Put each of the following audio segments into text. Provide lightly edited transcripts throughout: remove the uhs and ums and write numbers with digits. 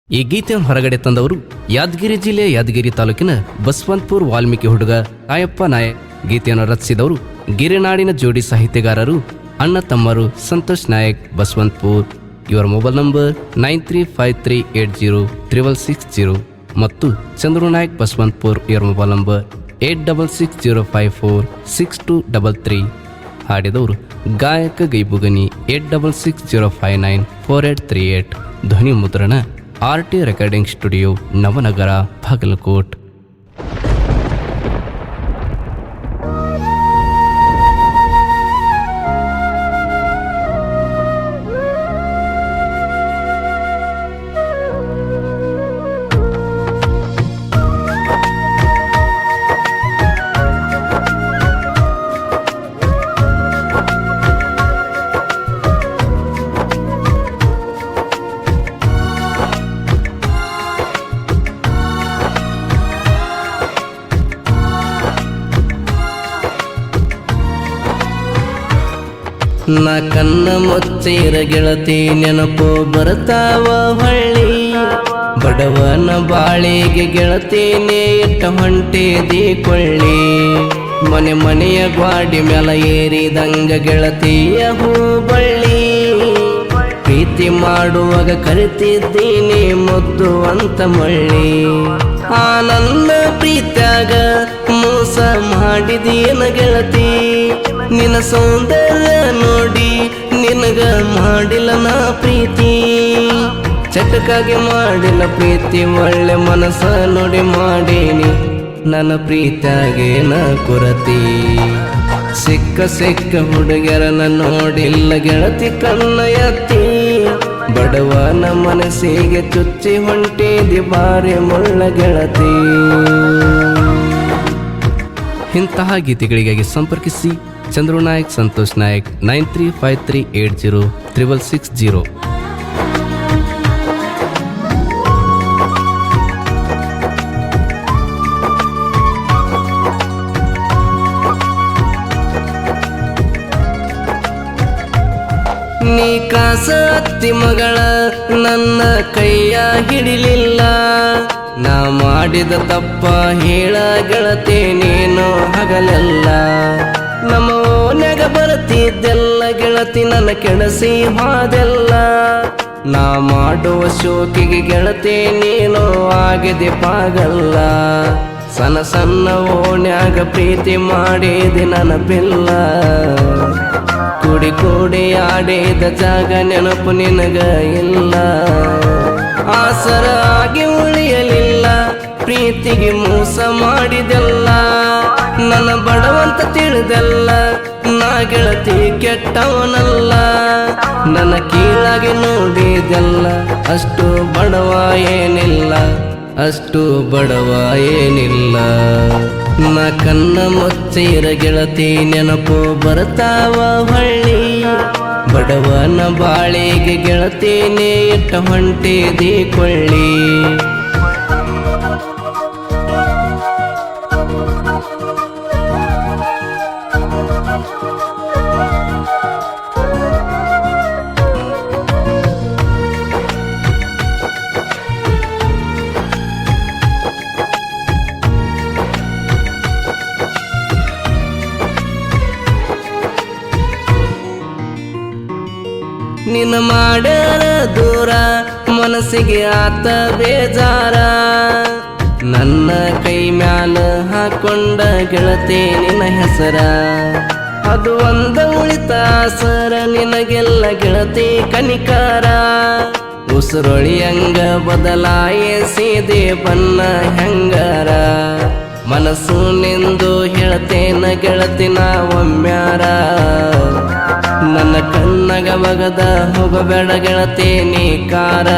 ಈ ಗೀತೆಯನ್ನು ಹೊರಗಡೆ ತಂದವರು ಯಾದಗಿರಿ ಜಿಲ್ಲೆಯ ಯಾದಗಿರಿ ತಾಲೂಕಿನ ಬಸವಂತಪುರ ವಾಲ್ಮೀಕಿ ಹುಡುಗ ಕಾಯಪ್ಪ ನಾಯಕ್. ಗೀತೆಯನ್ನು ರಚಿಸಿದವರು ಗಿರಿನಾಡಿನ ಜೋಡಿ ಸಾಹಿತ್ಯಗಾರರು ಅಣ್ಣ ತಮ್ಮರು ಸಂತೋಷ್ ನಾಯಕ್ ಬಸವಂತಪುರ್. ಇವರ ಮೊಬೈಲ್ ನಂಬರ್ 9353806660 ಮತ್ತು ಚಂದ್ರು ನಾಯಕ್ ಬಸವಂತಪುರ್. ಇವರ ಮೊಬೈಲ್ ನಂಬರ್ 8660546233. ಹಾಡಿದವರು ಗಾಯಕ ಗೈಬುಗನಿ 8660594838. ಧ್ವನಿ ಮುದ್ರಣ RT recording studio, Navanagar, Bagalkot. ನಾ ಕಣ್ಣ ಮುಚ್ಚಿರ ಗೆಳತಿ ನೆನಪು ಬರ್ತಾವ ಹೊಳ್ಳಿ, ಬಡವನ ಬಾಳಿಗೆ ಗೆಳತಿನೇ ಇಟ್ಟ ಹೊಂಟಿದಿ ಕೊಳ್ಳಿ. ಮನೆ ಮನೆಯ ಗ್ವಾಡಿ ಮ್ಯಾಲ ಏರಿದಂಗ ಗೆಳತಿಯ ಹೂ ಬಳ್ಳಿ, ಪ್ರೀತಿ ಮಾಡುವಾಗ ಕರಿತಿದ್ದೀನಿ ಮುದ್ದು ಅಂತ ಮಳ್ಳಿ. ಆ ನನ್ನ ಪ್ರೀತ್ಯಾಗ ಮೋಸ ಮಾಡಿದೀನ ಗೆಳತಿ, ನಿನ್ನ ಸೌಂದರ್ಯ ನೋಡಿ ನಿನಗ ಮಾಡಿಲ್ಲ ನಾ ಪ್ರೀತಿ. ಚಟಕಾಗಿ ಮಾಡಿಲ್ಲ ಪ್ರೀತಿ, ಒಳ್ಳೆ ಮನಸ್ಸ ನೋಡಿ ಮಾಡೀನಿ ನನ್ನ ಪ್ರೀತ್ಯಾಗೆ ನ ಕೊರತಿ. ಸಿಕ್ಕ ಸಿಕ್ಕ ಹುಡುಗರನ್ನ ನೋಡಿಲ್ಲ ಗೆಳತಿ ಕಣ್ಣ ಎತ್ತಿ, ಬಡವನ ಮನಸ್ಸಿಗೆ ಚುಚ್ಚಿ ಹೊಂಟಿದಿ ಬಾರಿ ಮುಳ್ಳ ಗೆಳತಿ. ಇಂತಹ ಗೀತೆಗಳಿಗಾಗಿ ಸಂಪರ್ಕಿಸಿ ಚಂದ್ರು ನಾಯಕ್ ಸಂತೋಷ್ ನಾಯಕ್ 9353806660. ನೀ ಕಾಸ ಅತ್ತಿ ಮಗಳ ನನ್ನ ಕೈಯ ಹಿಡಿಲಿಲ್ಲ, ನಾ ಮಾಡಿದ ತಪ್ಪ ಹೇಳ ಗೆಳತಿ ನೀನು ಹಗಲೆಲ್ಲ. ನಮ್ಮ ಓನ್ಯಾಗ ಬರ್ತಿದ್ದೆಲ್ಲ ಗೆಳತಿ ನನ್ನ ಕೆಡಸಿ ಹಾದೆಲ್ಲ, ನಾ ಮಾಡುವ ಶೋಕಿಗೆ ಗೆಳತಿ ನೀನು ಆಗಿದೆ ಪಾಗಲ್ಲ. ಸಣ್ಣ ಸಣ್ಣ ಓಣ್ಯಾಗ ಪ್ರೀತಿ ಮಾಡಿದೆ ನೆನಪಿಲ್ಲ, ಕೂಡಿ ಕೂಡಿ ಆಡಿದ ಜಾಗ ನೆನಪು ನಿನಗ ಇಲ್ಲ. ಆಸರ ಆಗಿ ಉಳಿಯಲಿಲ್ಲ, ಪ್ರೀತಿಗೆ ಮೋಸ ಮಾಡಿದೆಲ್ಲ, ನನ್ನ ಬಡವಂತ ತಿಳಿದೆಲ್ಲ, ನಾ ಗೆಳತಿ ಕೆಟ್ಟವನಲ್ಲ. ನನ್ನ ಕೀಳಾಗಿ ನೋಡಿದೆಲ್ಲ, ಅಷ್ಟು ಬಡವ ಏನಿಲ್ಲ, ಅಷ್ಟು ಬಡವ ಏನಿಲ್ಲ. ನಾ ಕಣ್ಣ ಮುಚ್ಚಿರ ಗೆಳತಿ ನೆನಪು ಬರ್ತಾವ ಹೊಳ್ಳಿ, ಬಡವನ ಬಾಳಿಗೆ ಗೆಳತಿನೇ ಇಟ್ಟ ಹೊಂಟಿದಿ ಕೊಳ್ಳಿ. ನಿನ್ನ ಮಾಡ್ಯಾರ ದೂರ ಮನಸ್ಸಿಗೆ ಆತ ಬೇಜಾರ, ನನ್ನ ಕೈ ಮ್ಯಾಲ ಹಾಕೊಂಡ ಗೆಳತಿ ನಿನ್ನ ಹೆಸರ, ಅದು ಒಂದ ಉಳಿತಾಸರ ನಿನಗೆಲ್ಲ ಗೆಳತಿ ಕನಿಕಾರ. ಉಸಿರೊಳಿಯಂಗ ಬದಲಾಯಿಸಿದೆ ಬನ್ನ ಹೆಂಗಾರ, ಮನಸ್ಸು ನಿಂದು ಹೇಳ್ತೇನ ಗೆಳತಿ ನಾ ಒಮ್ಮ್ಯಾರ. ನನ್ನ ಕಣ್ಣಗ ಬಗದ ಹೋಗಬೇಡ ಗೆಳತಿ ನೀ ಕಾರ,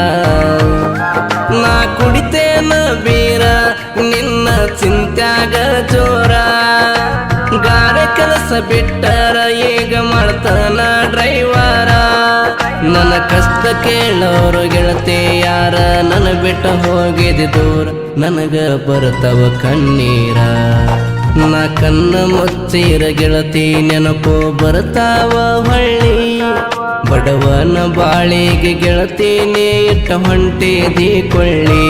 ನಾ ಕುಡಿತೇನ ಬೀರ ನಿನ್ನ ಚಿಂತ್ಯಾಗ ಜೋರ. ಗಾರೆ ಕೆಲಸ ಬಿಟ್ಟರ ಈಗ ಮಾಡ್ತಾನ ಡ್ರೈವರ, ನನ್ನ ಕಷ್ಟ ಕೇಳೋರು ಗೆಳತಿ ಯಾರ, ನನ್ನ ಬಿಟ್ಟ ಹೋಗಿದ ದೂರ ನನಗ ಬರ್ತವ ಕಣ್ಣೀರ. ನಾ ಕಣ್ಣ ಮುಚ್ಚಿರ ಗೆಳತಿ ನೆನಪು ಬರ್ತಾವ ಹೊಳ್ಳಿ, ಬಡವನ ಬಾಳಿಗೆ ಗೆಳತಿನೇ ಇಟ್ಟ ಹೊಂಟಿದಿ ಕೊಳ್ಳಿ.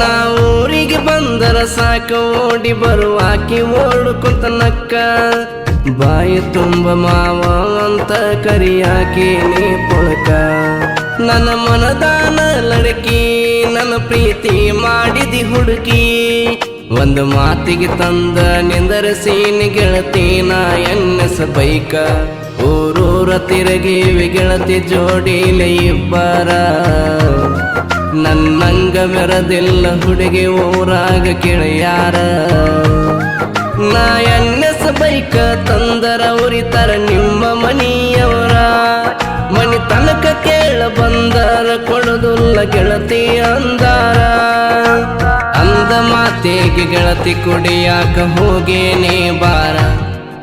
ನಾವೂರಿಗೆ ಬಂದರ ಸಾಕ ಓಡಿ ಬರುವಾಕಿ ಓಡುಕೊಂತ ನಕ್ಕ. ಬಾಯಿ ತುಂಬ ಮಾವ ಅಂತ ಕರಿಯಾಕಿ ನೀ ಪೊಳಕ. ನನ್ನ ಮನದಾನ ಲಡಕಿ ನನ್ನ ಪ್ರೀತಿ ಮಾಡಿದಿ ಹುಡುಕಿ. ಒಂದು ಮಾತಿಗೆ ತಂದ ನಿಂದರಸೀನಿ ಗೆಳತಿನ ಎನ್ನಸ ಬೈಕ. ಊರೂರ ತಿರುಗಿವಿ ಗೆಳತಿ ಜೋಡಿಲೆ ಇಬ್ಬರ. ನನ್ನಂಗ ಮೆರದಿಲ್ಲ ಹುಡುಗಿ ಊರಾಗ ಕೇಳ್ಯಾರ. ನಾ ಎನ್ನಸ ಬೈಕ ತಂದರ ಉರಿತರ ನಿಮ್ಮ ಮನಿಯವರ. ಮನಿ ತನಕ ಕೇಳ ಬಂದರ ಕೊಡುದಿಲ್ಲ ಗೆಳತಿ ಅಂದಾರ. ಅಂದ ಮಾತೆಗೆ ಗೆಳತಿ ಕುಡಿಯಾಕ ಹೋಗೇನೆ ಬಾರ.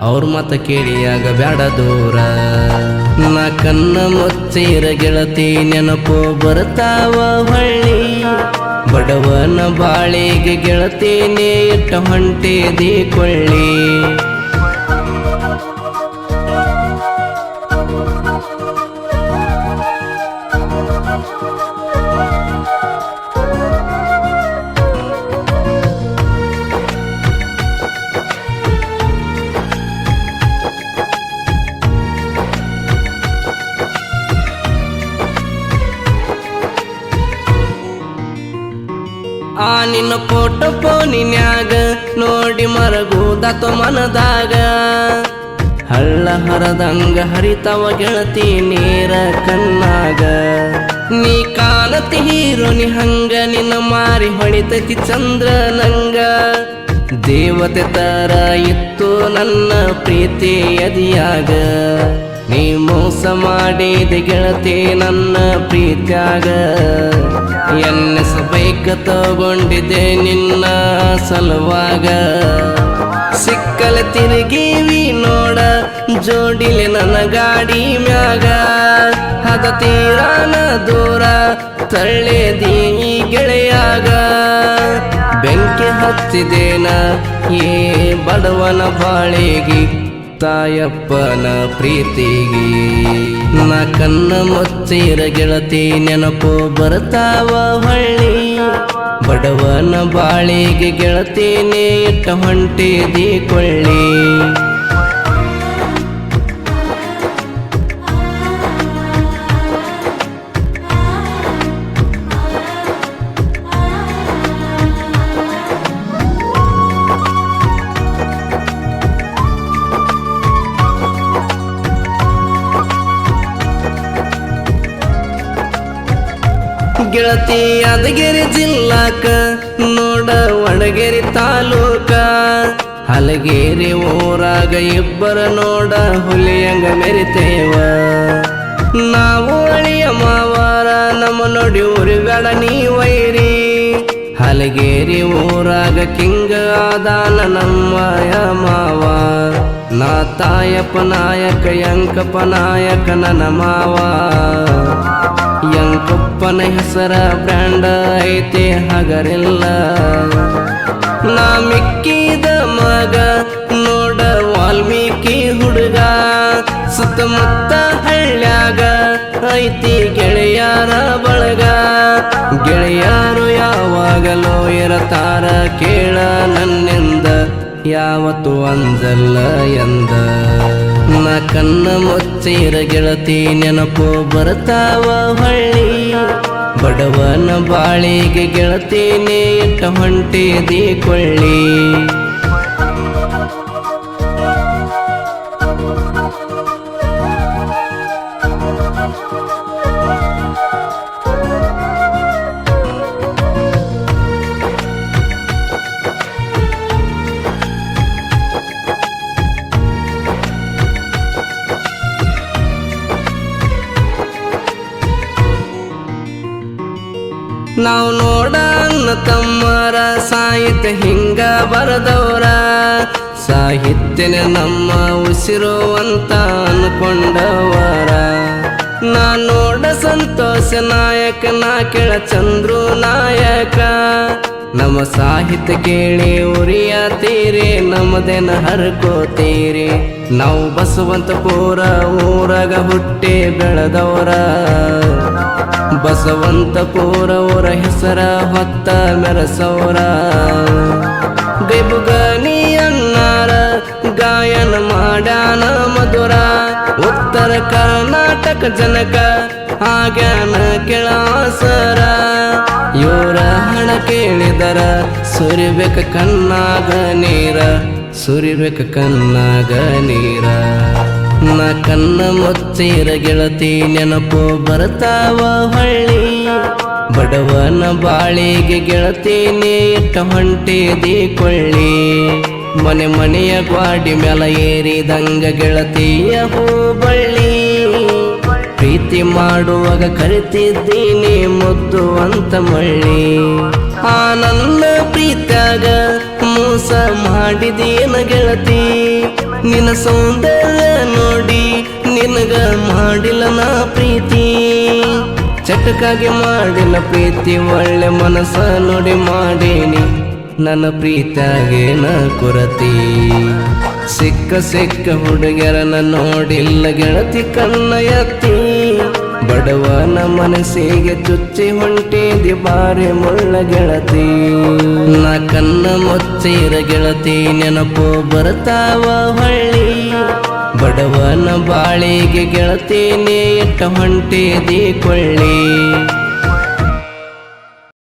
ಅವ್ರ ಮತ ಕೇಳಿಯಾಗ ಬ್ಯಾಡ ದೂರ. ನಾ ಕಣ್ಣ ಮುಚ್ಚಿರ ಗೆಳತಿ ನೆನಪು ಬರ್ತಾವ ಹೊಳ್ಳಿ. ಬಡವನ ಬಾಳಿಗೆ ಗೆಳತಿನೇ ಇಟ್ಟ ಹೊಂಟಿದಿ ಕೊಳ್ಳಿ. ಆ ನಿನ್ನ ಫೋಟೋ ಫೋನಿನ್ಯಾಗ ನೋಡಿ ಮರಗುದಾತು ಮನದಾಗ. ಹಳ್ಳ ಹರದಂಗ ಹರಿತವ ಗೆಳತಿ ನೀರ ಕಣ್ಣಾಗ. ನೀ ಕಾಣತಿ ಹೀರೋನಿ ಹಂಗ ನಿನ್ನ ಮಾರಿ ಹೊಳಿತೈತಿ ಚಂದ್ರ ನಂಗ. ದೇವತೆ ತರ ಇತ್ತು ನನ್ನ ಪ್ರೀತಿ ಎದಿಯಾಗ. ನೀ ಮೋಸ ಮಾಡಿದ ಗೆಳತಿ ನನ್ನ ಪ್ರೀತ್ಯಾಗ. ಎನ್ನಸ ಬೈಕ ತಗೊಂಡಿದ್ದೆ ನಿನ್ನ ಸಲುವಾಗ. ಸಿಕ್ಕಲ ತಿರುಗಿವಿ ನೋಡ ಜೋಡಿಲೆ ನನ್ನ ಗಾಡಿ ಮ್ಯಾಗ. ಹದ ತೀರಾನ ದೂರ ತಳ್ಳೆದಿ ಗೆಳೆಯಾಗ. ಬೆಂಕಿ ಹಚ್ಚಿದೇನ ಏ ಬಡವನ ಬಾಳಿಗೆ ತಾಯಪ್ಪನ ಪ್ರೀತಿಗೆ. ನಾ ಕಣ್ಣ ಮುಚ್ಚಿರ ಗೆಳತಿ ನೆನಪು ಬರ್ತಾವ ಹೊಳ್ಳಿ. ಬಡವನ ಬಾಳಿಗೆ ಗೆಳತಿನೇ ಇಟ್ಟ ಹೊಂಟಿದಿ ಕೊಳ್ಳಿ. ಗೆಳತಿ ಯಾದಗಿರಿ ಜಿಲ್ಲಾಕ ನೋಡ ವಡಗೇರಿ ತಾಲೂಕ. ಹಲಗೇರಿ ಊರಾಗ ಇಬ್ಬರ ನೋಡ ಹುಲಿಯಂಗ ಮೆರಿತೇವ. ನಾವು ಅಳಿಯ ಮಾವಾರ ನಮ್ಮ ನೋಡಿ ಊರಿ ಬೇಡ ನೀ ವೈರಿ. ಹಲಗೇರಿ ಊರಾಗ ಕಿಂಗ ಆದಾನ ನಮ್ಮಯ ಮಾವ. ನಾ ತಾಯಪ್ಪ ನಾಯಕ ಯಂಕಪ್ಪ ನಾಯಕ ನನ್ನ ಮಾವ. ಯಂಕಪ್ಪನ ಹೆಸರ ಬ್ರ್ಯಾಂಡ ಐತೆ ಹಗರಿಲ್ಲ. ನಾ ಮಿಕ್ಕಿದ ಮಗ ನೋಡ ವಾಲ್ಮೀಕಿ ಹುಡುಗ. ಸುತ್ತಮುತ್ತ ಹಳ್ಳ್ಯಾಗ ಐತಿ ಗೆಳೆಯರ ಬಳಗ. ಗೆಳೆಯರು ಯಾವಾಗಲೂ ಇರತಾರ ಕೇಳ ನನ್ನಿಂದ. ಯಾವತ್ತು ಅಂಜಲ್ಲ ಎಂದ. ನಾ ಕಣ್ಣ ಮುಚ್ಚಿರ ಗೆಳತಿ ನೆನಪು ಬರ್ತಾವ ಹೊಳ್ಳಿ. ಬಡವನ ಬಾಳಿಗೆ ಗೆಳತಿನೇ ಇಟ್ಟ ಹೊಂಟಿದಿ ಕೊಳ್ಳಿ. ನಾವು ನೋಡ ಅಣ್ಣ ತಮ್ಮರ ಸಾಹಿತ್ಯ ಹಿಂಗ ಬರದವರ ಸಾಹಿತ್ಯನೇ ನಮ್ಮ ಉಸಿರು ಅಂತ ಅನ್ಕೊಂಡವರ ನಾ ನೋಡ ಸಂತೋಷ ನಾಯಕ ನಾ ಕೇಳ ಚಂದ್ರು ನಾಯಕ ನಮ್ಮ ಸಾಹಿತ್ಯ ಕೇಳಿ ಉರಿಯತೀರಿ ನಮ್ಮದೇನ ಹರ್ಕೋತೀರಿ ನಾವು ಬಸವಂತಪುರ ಊರಾಗ ಹುಟ್ಟಿ ಬೆಳೆದವರ ಬಸವಂತಪುರ ಊರ ಹೆಸರ ಹೊತ್ತ ಮೆರಸವರ ಗೈಬುಗನಿ ಅಣ್ಣಾರ ಗಾಯನ ಮಾಡ್ಯಾನ ಮಧುರ ಉತ್ತರ ಕರ್ನಾಟಕ ಜನಕ ಆಗ್ಯಾನ ಕೆಳಾಸರ ಇವರ ಹಣ ಕೇಳಿದರ ಸುರಿಬೇಕ ಕಣ್ಣಾಗ ನೀರ ಸುರಿಬೇಕ ಕಣ್ಣಾಗ ನೀರ ನಾ ಕಣ್ಣ ಮುಚ್ಚಿರ ಗೆಳತಿ ನೆನಪು ಬರ್ತಾವ ಹಳ್ಳಿ ಬಡವನ ಬಾಳಿಗೆ ಗೆಳತೀನಿ ಇಟ್ಟ ಹೊಂಟಿದಿ ಕೊಳ್ಳಿ ಮನೆ ಮನೆಯ ಗ್ವಾಡಿ ಮ್ಯಾಲ ಏರಿದಂಗ ಗೆಳತಿಯ ಹೂಬಳ್ಳಿ ಪ್ರೀತಿ ಮಾಡುವಾಗ ಕರಿತಿದ್ದೀನಿ ಮುದ್ದು ಅಂತ ಮಳ್ಳಿ ಆ ನನ್ನ ಪ್ರೀತ್ಯಾಗ ಮೋಸ ಮಾಡಿದೇನ ಗೆಳತಿ ನಿನ್ನ ಸೌಂದರ್ಯ ನೋಡಿ ನಿನಗ ಮಾಡಿಲ್ಲ ನಾ ಪ್ರೀತಿ ಚಟಕಾಗಿ ಮಾಡಿಲ್ಲ ಪ್ರೀತಿ ಒಳ್ಳೆ ಮನಸ್ಸ ನೋಡಿ ಮಾಡೀನಿ ನನ್ನ ಪ್ರೀತ್ಯಾಗೇನ ಕೊರತಿ ಸಿಕ್ಕ ಹುಡುಗರನ್ನ ನೋಡಿಲ್ಲ ಗೆಳತಿ ಕಣ್ಣ ಎತ್ತಿ ಬಡವನ ಮನಸ್ಸಿಗೆ ಚುಚ್ಚಿ ಹೊಂಟಿದಿ ಬಾರಿ ಮುಳ್ಳ ಗೆಳತಿ ನಾ ಕಣ್ಣ ಮುಚ್ಚಿರ ಗೆಳತಿ ನೆನಪು ಬರ್ತಾವ ಹಳ್ಳಿ ಬಡವನ ಬಾಳಿಗೆ ಗೆಳತಿನೇ ಇಟ್ಟ ಹೊಂಟಿದಿ ಕೊಳ್ಳಿ